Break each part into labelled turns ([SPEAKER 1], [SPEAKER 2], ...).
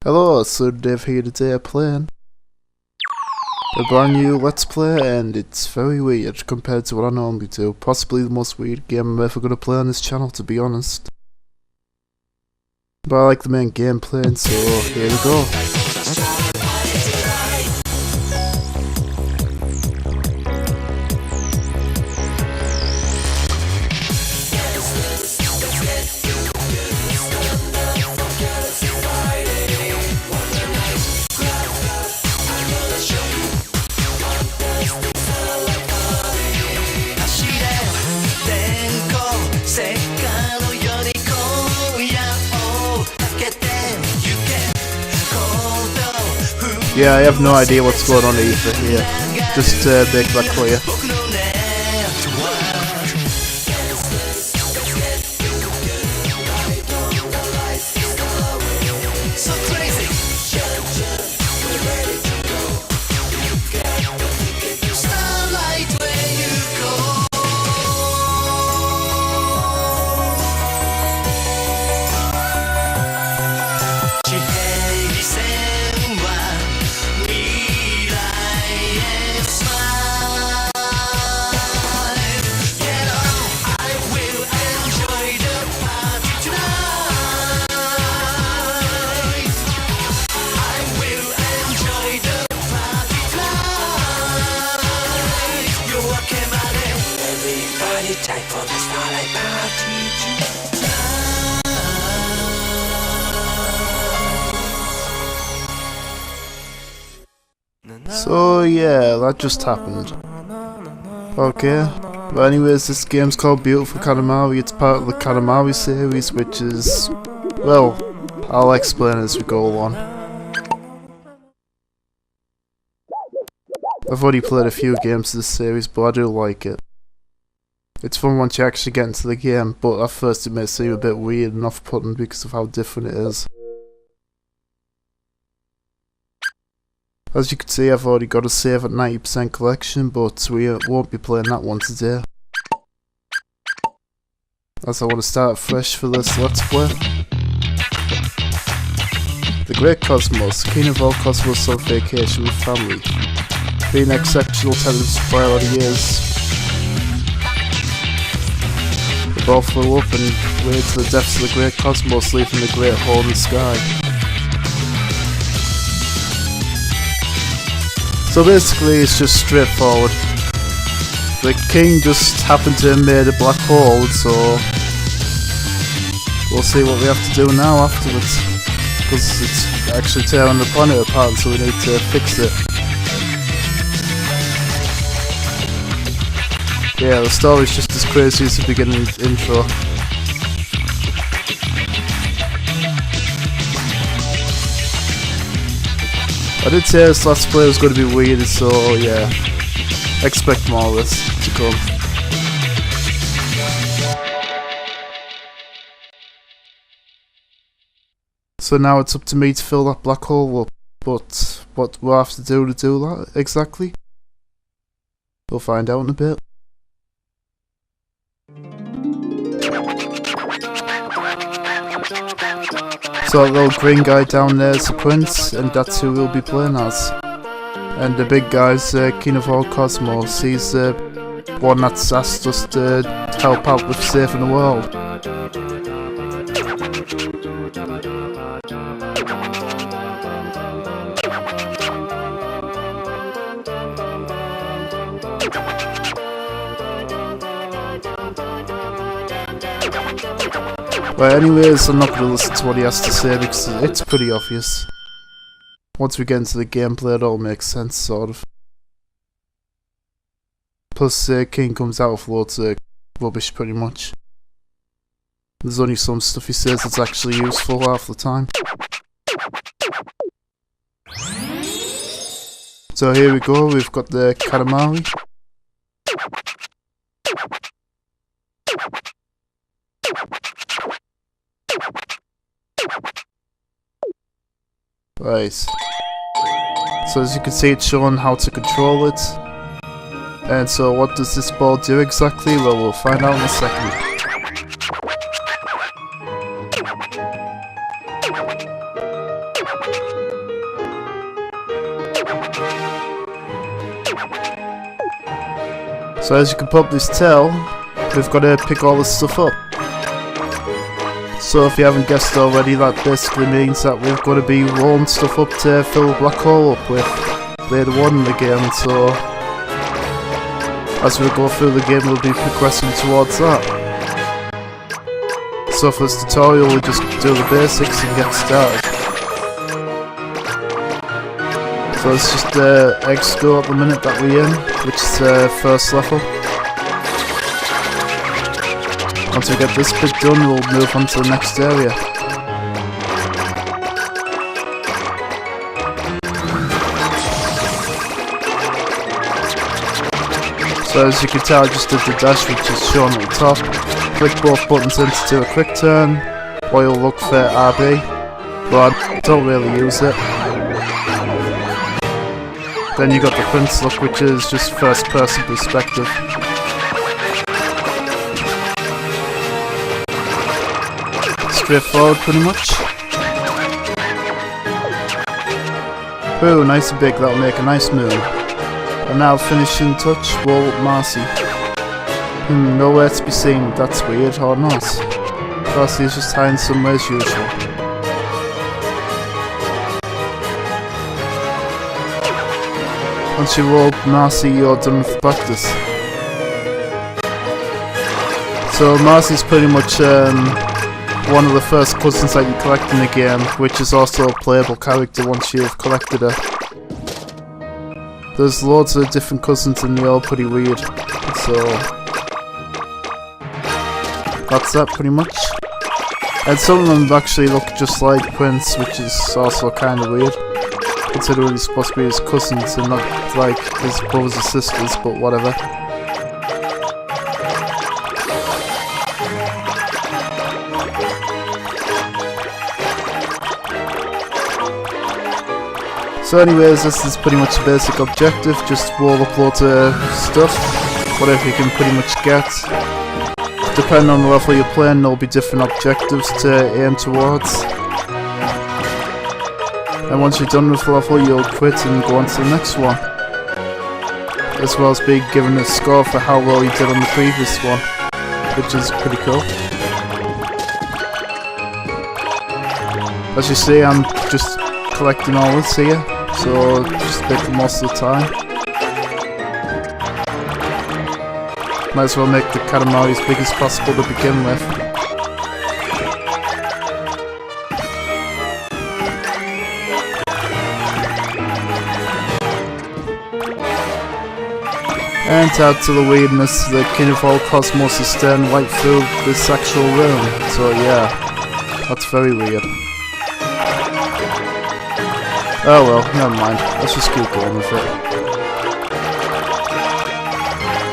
[SPEAKER 1] Hello, so Dave here today playing a brand new Let's Play, and it's very weird compared to what I normally do. Possibly the most weird game I'm ever going to play on this channel, to be honest. But I like the main gameplay, so here we go. Yeah, I have no idea what's going on either here. Just to make that clear. So yeah, that just happened. Okay, but anyways, this game's called Beautiful Katamari. It's part of the Katamari series, which is, well, I'll explain as we go along. I've already played a few games of this series, but I do like it. It's fun once you actually get into the game, but at first it may seem a bit weird and off-putting because of how different it is. As you can see, I've already got a save at 90% collection, but we won't be playing that one today, as I want to start fresh for this Let's Play. The Great Cosmos, king of all cosmos on vacation with family. Being exceptional tenants for a lot of years. The ball flew up and went to the depths of the Great Cosmos, leaving the great hole in the sky. So basically it's just straightforward. The king just happened to have made a black hole, so we'll see what we have to do now afterwards. Because it's actually tearing the planet apart, so we need to fix it. Yeah, the story's just as crazy as the beginning intro. I did say this last play was going to be weird, so yeah, expect more of this to come. So now it's up to me to fill that black hole up, but what we'll have to do that exactly, we'll find out in a bit. So that little green guy down there is the prince, and that's who we'll be playing as. And the big guy's king of all cosmos. He's the one that's asked us to help out with saving the world. But anyways, I'm not going to listen to what he has to say because it's pretty obvious. Once we get into the gameplay, it all makes sense, sort of. Plus, King comes out with loads of rubbish, pretty much. There's only some stuff he says that's actually useful half the time. So here we go, we've got the Katamari. Right, so as you can see, it's showing how to control it. And so what does this ball do exactly? Well, we'll find out in a second. So as you can probably tell, we've got to pick all this stuff up. So if you haven't guessed already, that basically means that we've got to be rolling stuff up to fill the black hole up with later on in the game. So as we go through the game, we'll be progressing towards that. So for this tutorial, we'll just do the basics and get started. So it's just egg school at the minute that we're in, which is the first level. Once we get this bit done, we'll move on to the next area. So as you can tell, I just did the dash, which is shown at the top. Click both buttons in to do a quick turn, or you'll look for RB, but I don't really use it. Then you got the Prince look, which is just first person perspective. Straightforward pretty much. Ooh, nice and big, that'll make a nice moon. And now finishing touch, roll up Marcy. Nowhere to be seen, that's weird, or not. Marcy is just hiding somewhere as usual. Once you roll up Marcy, you're done with practice. So Marcy's pretty much one of the first cousins that you collect in the game, which is also a playable character once you've collected her. There's loads of different cousins and they're all pretty weird, so that's that pretty much. And some of them actually look just like Prince, which is also kind of weird, considering he's supposed to be his cousins and not like his brothers or sisters, but whatever. So anyways, this is pretty much the basic objective, just roll up loads of stuff, whatever you can pretty much get. Depending on the level you're playing, there'll be different objectives to aim towards. And once you're done with the level, you'll quit and go on to the next one. As well as being given a score for how well you did on the previous one, which is pretty cool. As you see, I'm just collecting all this here. So, just a bit for most of the time. Might as well make the Katamari as big as possible to begin with. And to add to the weirdness, the king of all cosmos is staring right through this actual room. So yeah, that's very weird. Oh well, never mind. Let's just keep going with it.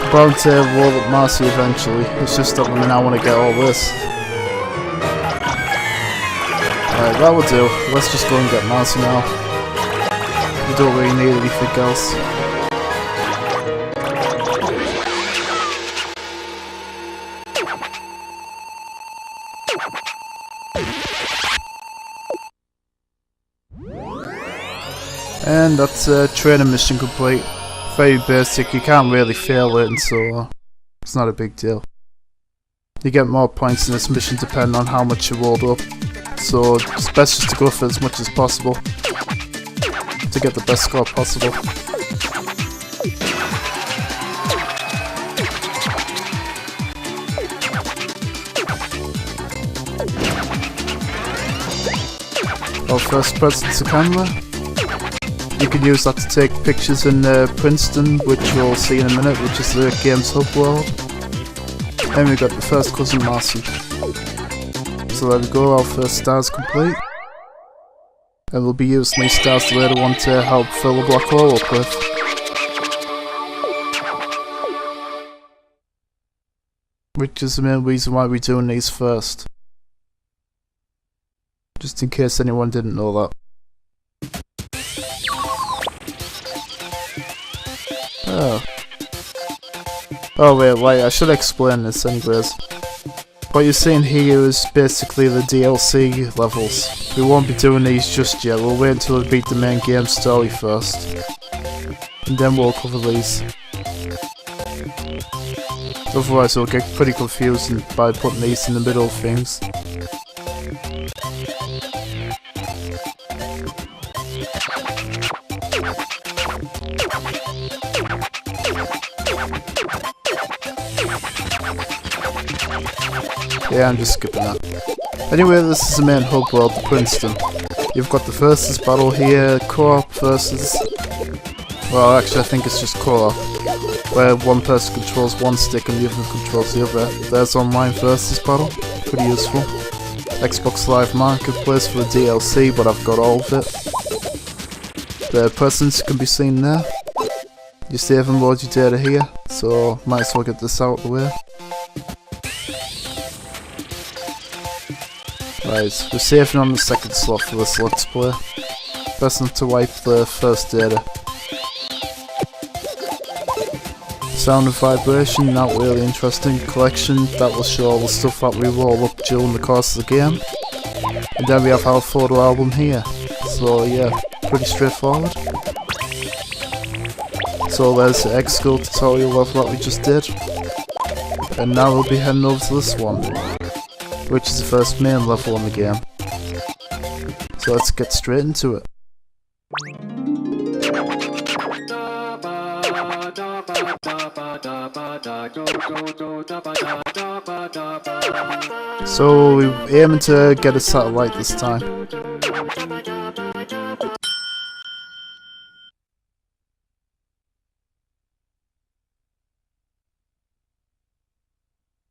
[SPEAKER 1] I'm bound to roll up Marcy eventually. It's just that I mean, I want to get all this. Alright, that will do. Let's just go and get Marcy now. We don't really need anything else. And that's a training mission complete. Very basic, you can't really fail it, and so it's not a big deal. You get more points in this mission depending on how much you rolled up, so it's best just to go for as much as possible to get the best score possible. Our first present's a camera. You can use that to take pictures in Princeton, which we'll see in a minute, which is the game's hub world. And we got the first cousin Marcy. So there we go, our first star's complete. And we'll be using these stars later on to help fill the black hole up with. Which is the main reason why we're doing these first. Just in case anyone didn't know that. Oh. Oh wait, I should explain this anyways. What you're seeing here is basically the DLC levels. We won't be doing these just yet, we'll wait until we beat the main game story first. And then we'll cover these. Otherwise it'll get pretty confusing by putting these in the middle of things. Yeah, I'm just skipping that. Anyway, this is the main hub world, Princeton. You've got the versus battle here, co-op versus... Well, actually I think it's just co-op, where one person controls one stick and the other controls the other. There's online versus battle, pretty useful. Xbox Live Marketplace for the DLC, but I've got all of it. The presents can be seen there. You save and load your data here, so might as well get this out of the way. Right, we're saving on the second slot for this let's play. Pressing to wipe the first data. Sound and vibration, not really interesting. Collection, that will show all the stuff that we roll up during the course of the game. And then we have our photo album here. So yeah, pretty straightforward. So there's the X-School tutorial level that we just did. And now we'll be heading over to this one, which is the first main level in the game. So let's get straight into it. So we're aiming to get a satellite this time.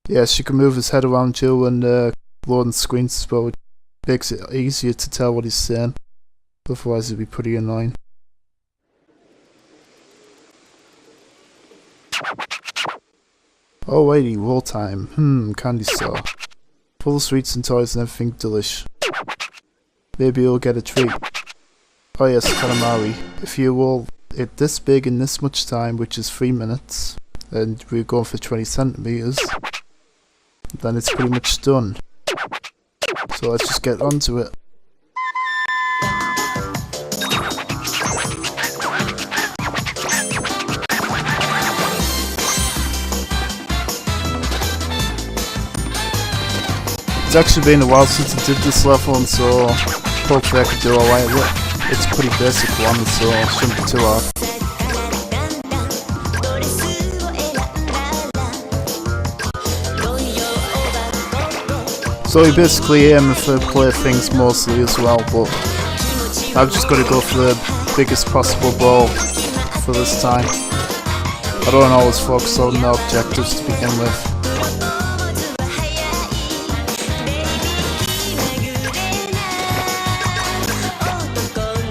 [SPEAKER 1] Yes, you can move his head around you and loading screens as well. It makes it easier to tell what he's saying. Otherwise it'd be pretty annoying. Alrighty, roll time. Candy store. Full of sweets and toys and everything delish. Maybe you'll get a treat. Oh yes, Katamari. If you roll it this big in this much time, which is 3 minutes, and we're going for 20 centimeters, then it's pretty much done. So let's just get onto it. It's actually been a while since I did this level, and so hopefully I could do alright with it. It's a pretty basic one, so it shouldn't be too hard. So we basically aim for play things mostly as well, but I've just got to go for the biggest possible ball for this time. I don't always focus on the objectives to begin with.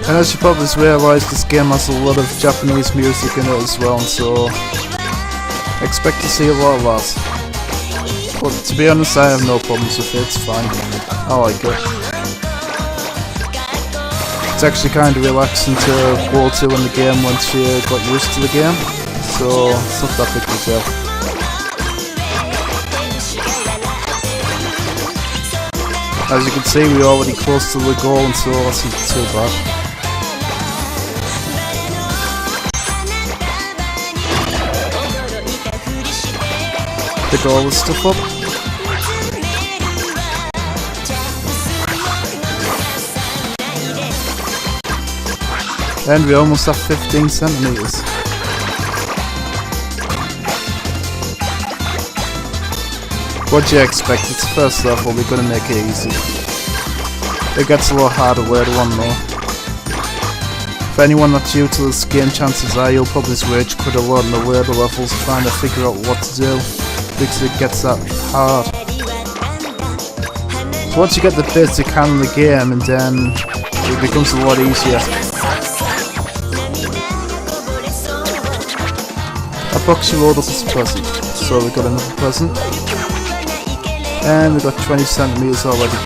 [SPEAKER 1] And as you probably realised, this game has a lot of Japanese music in it as well, so expect to see a lot of that. But to be honest, I have no problems with it, it's fine. I like it. It's actually kind of relaxing to go to in the game once you got used to the game, so it's not that big of a deal. As you can see, we're already close to the goal, and so that's not too bad. Pick all this stuff up. And we almost have 15 centimeters. What do you expect? It's the first level, we're gonna make it easy. It gets a lot harder later on though. For anyone not new to this game, chances are you'll probably rage quit a lot in the later levels trying to figure out what to do, because it gets that hard. So once you get the basic hang of the game, and then it becomes a lot easier. That box you rolled up as a present, so we got another present. And we got 20 centimeters already.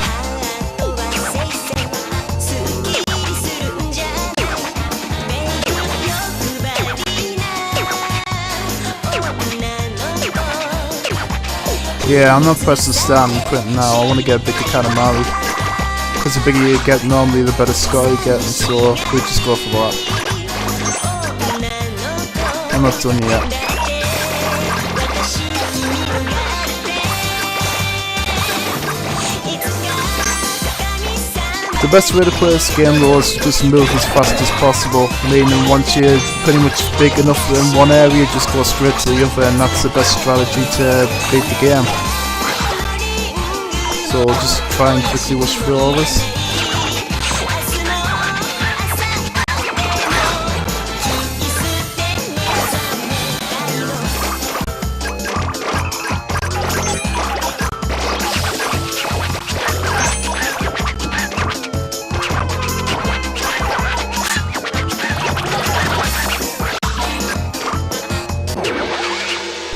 [SPEAKER 1] Yeah, I'm not pressing start and quitting now. I want to get a bigger Katamari. Because the bigger you get normally, the better score you get, and so we just go for that. I'm not done yet. The best way to play this game though is to just move as fast as possible, meaning once you're pretty much big enough in one area, just go straight to the other, and that's the best strategy to beat the game. So I'll just try and quickly rush through all this.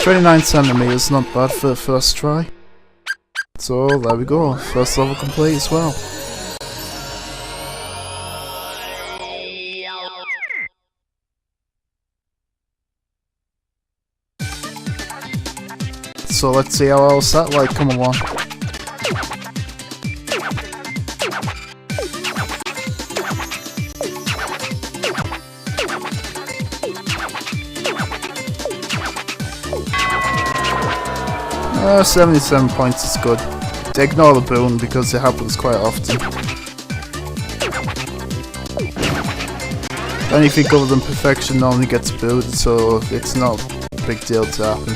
[SPEAKER 1] 29 centimeters, not bad for the first try. So there we go, first level complete as well. So let's see how else that like come along. Uh, 77 points is good. Ignore the boon because it happens quite often. Anything other than perfection normally gets booted, so it's not a big deal to happen.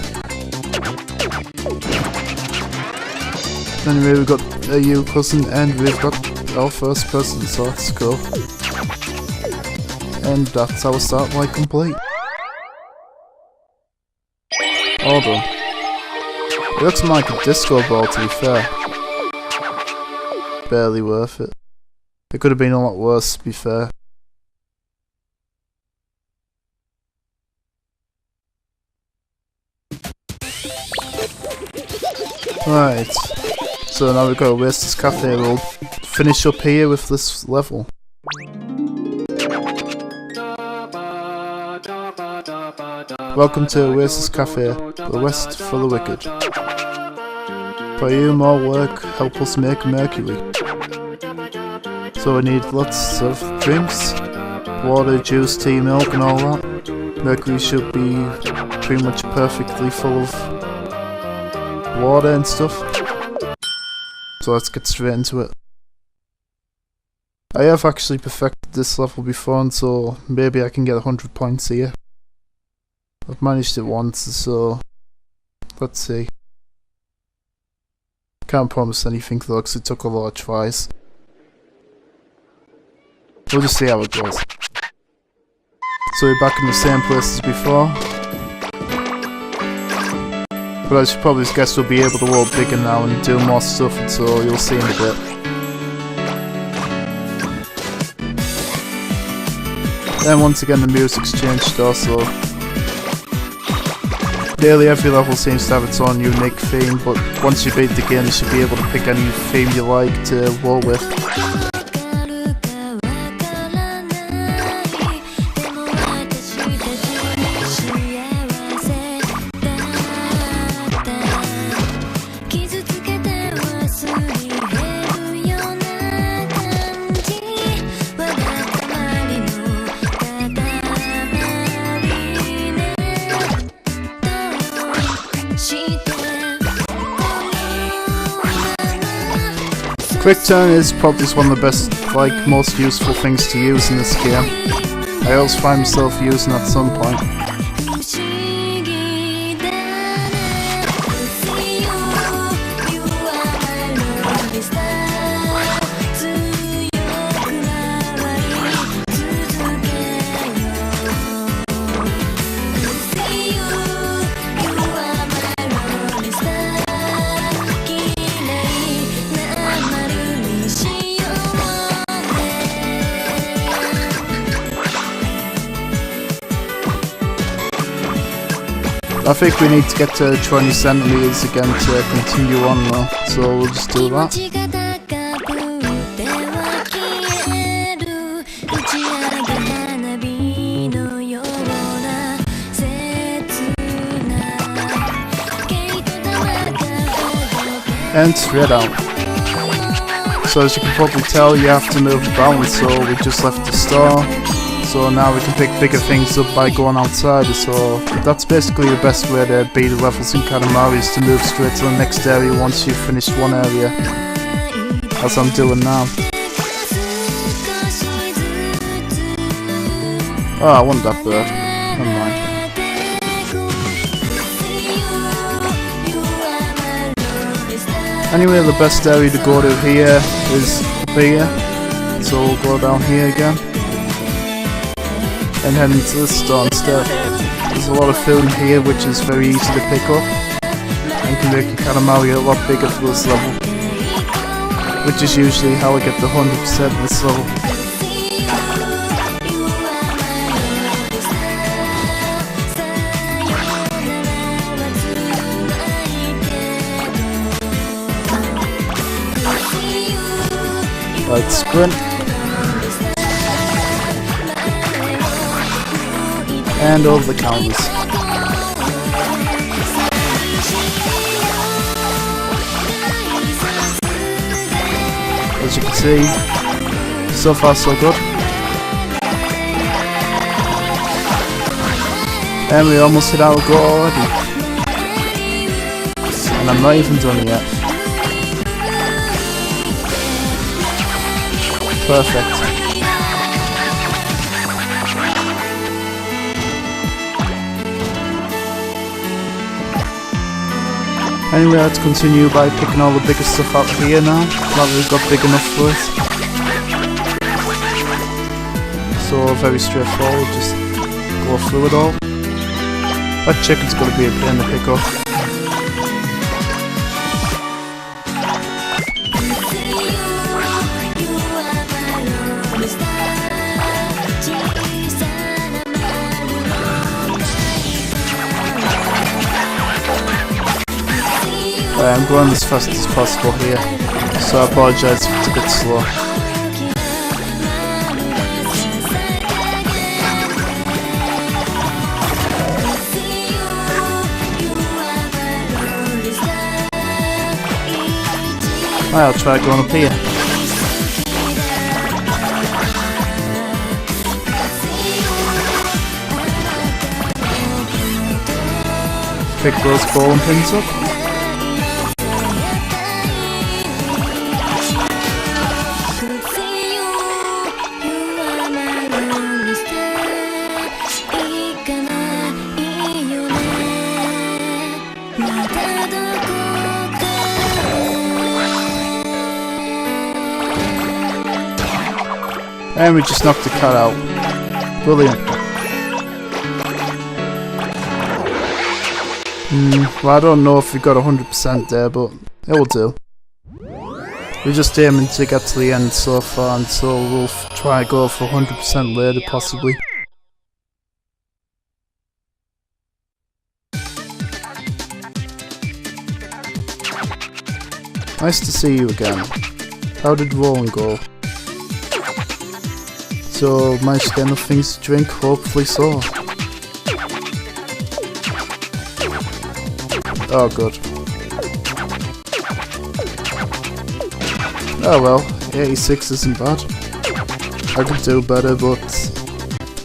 [SPEAKER 1] Anyway, we've got a U cousin and we've got our first person, so that's cool. And that's our start like complete. Hold on. It looks more like a disco ball, to be fair. Barely worth it. It could have been a lot worse, to be fair. Right. So now we've got Oasis Cafe. We'll finish up here with this level. Welcome to Oasis Cafe, the West for the Wicked. For you, more work, help us make Mercury. So we need lots of drinks, water, juice, tea, milk and all that. Mercury should be pretty much perfectly full of water and stuff. So let's get straight into it. I have actually perfected this level before, and so maybe I can get 100 points here. I've managed it once, so let's see. Can't promise anything though, because it took a lot of tries. We'll just see how it goes. So we're back in the same place as before. But as you probably guess, we'll be able to world bigger now and do more stuff, and so you'll see in a bit. Then once again the music's changed also. Nearly every level seems to have its own unique theme, but once you beat the game you should be able to pick any theme you like to roll with. Quick turn is probably one of the best, most useful things to use in this game. I always find myself using at some point. I think we need to get to 20 centimeters again to continue on though, so we'll just do that. and straight out. So as you can probably tell, you have to move about, so we just left the store. So now we can pick bigger things up by going outside, so that's basically the best way to beat the levels in Katamari, is to move straight to the next area once you've finished one area, as I'm doing now. Oh, I want that bird. Never mind. Anyway, the best area to go to here is up here, so we'll go down here again and head into the store instead. There's a lot of food in here which is very easy to pick up and can make your Katamari a lot bigger for this level, which is usually how I get the 100% in this level. Right, sprint. And over the counters. As you can see, so far so good. And we almost hit our goal already. And I'm not even done yet. Perfect. Anyway, let's continue by picking all the bigger stuff up here now, that we've got big enough for it. So very straightforward, just go through it all. That chicken's gonna be a pain to pick up. I'm going as fast as possible here, so I apologise if it's a bit slow. I'll try going up here. Pick those bowling pins up. And we just knocked the cat out. Brilliant. Well, I don't know if we got 100% there, but it will do. We're just aiming to get to the end so far, and so we'll try to go for 100% later, possibly. Nice to see you again. How did rolling go? So, managed to get enough things to drink? Hopefully so. Oh, good. Oh well, 86 isn't bad. I could do better, but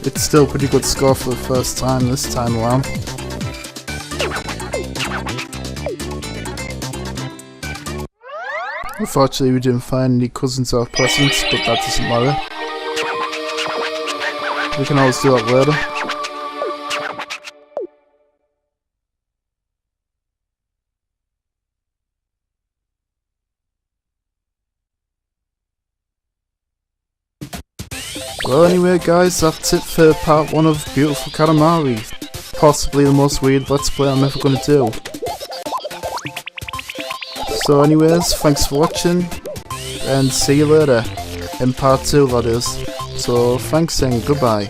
[SPEAKER 1] it's still a pretty good score for the first time this time around. Unfortunately, we didn't find any cousins or presents, but that doesn't matter. We can always do that later. Well, anyway guys, that's it for part 1 of Beautiful Katamari. Possibly the most weird Let's Play I'm ever gonna do. So anyways, thanks for watching, and see you later. In part 2, that is. So thanks and goodbye.